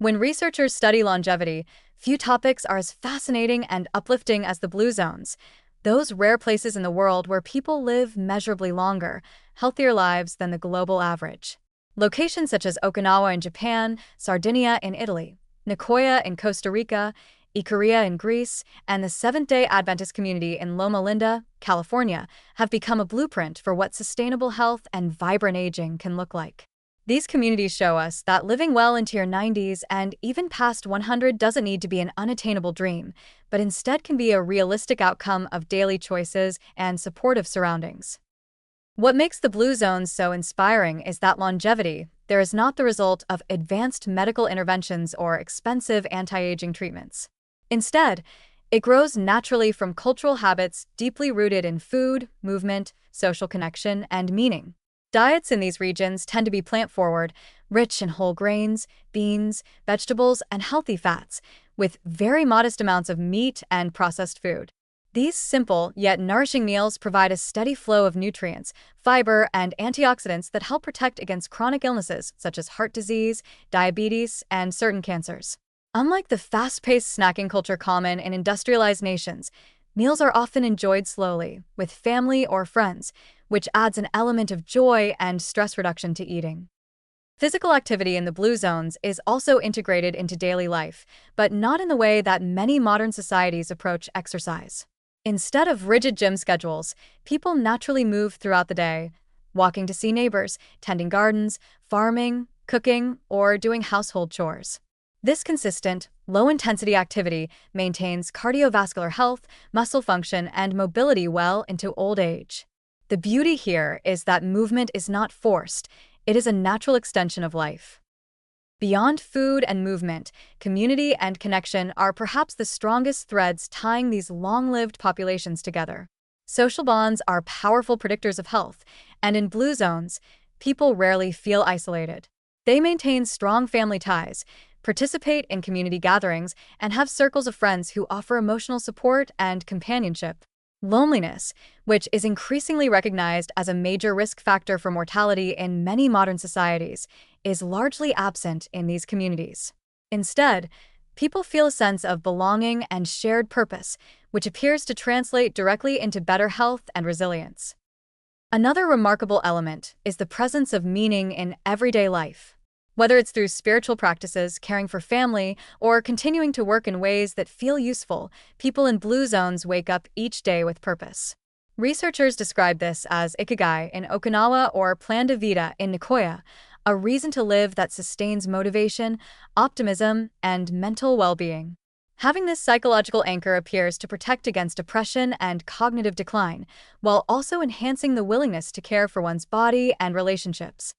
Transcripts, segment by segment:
When researchers study longevity, few topics are as fascinating and uplifting as the blue zones, those rare places in the world where people live measurably longer, healthier lives than the global average. Locations such as Okinawa in Japan, Sardinia in Italy, Nicoya in Costa Rica, Ikaria in Greece, and the Seventh-day Adventist community in Loma Linda, California, have become a blueprint for what sustainable health and vibrant aging can look like. These communities show us that living well into your 90s and even past 100 doesn't need to be an unattainable dream, but instead can be a realistic outcome of daily choices and supportive surroundings. What makes the blue zones so inspiring is that longevity there is not the result of advanced medical interventions or expensive anti-aging treatments. Instead, it grows naturally from cultural habits deeply rooted in food, movement, social connection, and meaning. Diets in these regions tend to be plant-forward, rich in whole grains, beans, vegetables, and healthy fats, with very modest amounts of meat and processed food. These simple yet nourishing meals provide a steady flow of nutrients, fiber, and antioxidants that help protect against chronic illnesses such as heart disease, diabetes, and certain cancers. Unlike the fast-paced snacking culture common in industrialized nations, meals are often enjoyed slowly, with family or friends, which adds an element of joy and stress reduction to eating. Physical activity in the blue zones is also integrated into daily life, but not in the way that many modern societies approach exercise. Instead of rigid gym schedules, people naturally move throughout the day, walking to see neighbors, tending gardens, farming, cooking, or doing household chores. This consistent, low-intensity activity maintains cardiovascular health, muscle function, and mobility well into old age. The beauty here is that movement is not forced, it is a natural extension of life. Beyond food and movement, community and connection are perhaps the strongest threads tying these long-lived populations together. Social bonds are powerful predictors of health, and in blue zones, people rarely feel isolated. They maintain strong family ties, participate in community gatherings, and have circles of friends who offer emotional support and companionship. Loneliness, which is increasingly recognized as a major risk factor for mortality in many modern societies, is largely absent in these communities. Instead, people feel a sense of belonging and shared purpose, which appears to translate directly into better health and resilience. Another remarkable element is the presence of meaning in everyday life. Whether it's through spiritual practices, caring for family, or continuing to work in ways that feel useful, people in blue zones wake up each day with purpose. Researchers describe this as ikigai in Okinawa or plan de vida in Nicoya, a reason to live that sustains motivation, optimism, and mental well-being. Having this psychological anchor appears to protect against depression and cognitive decline, while also enhancing the willingness to care for one's body and relationships.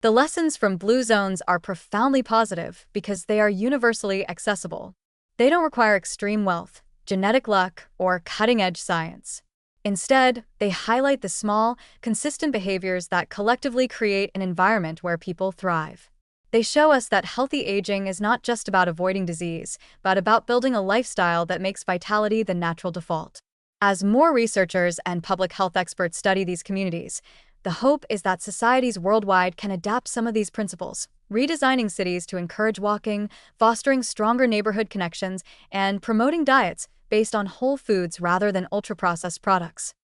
The lessons from blue zones are profoundly positive because they are universally accessible. They don't require extreme wealth, genetic luck, or cutting-edge science. Instead, they highlight the small, consistent behaviors that collectively create an environment where people thrive. They show us that healthy aging is not just about avoiding disease, but about building a lifestyle that makes vitality the natural default. As more researchers and public health experts study these communities, the hope is that societies worldwide can adapt some of these principles, redesigning cities to encourage walking, fostering stronger neighborhood connections, and promoting diets based on whole foods rather than ultra-processed products.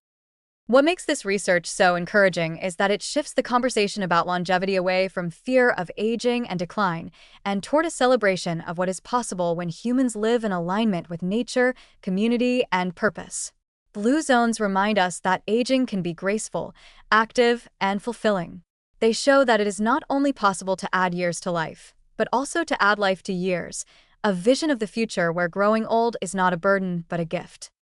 What makes this research so encouraging is that it shifts the conversation about longevity away from fear of aging and decline and toward a celebration of what is possible when humans live in alignment with nature, community, and purpose. Blue zones remind us that aging can be graceful, active, and fulfilling. They show that it is not only possible to add years to life, but also to add life to years, a vision of the future where growing old is not a burden but a gift.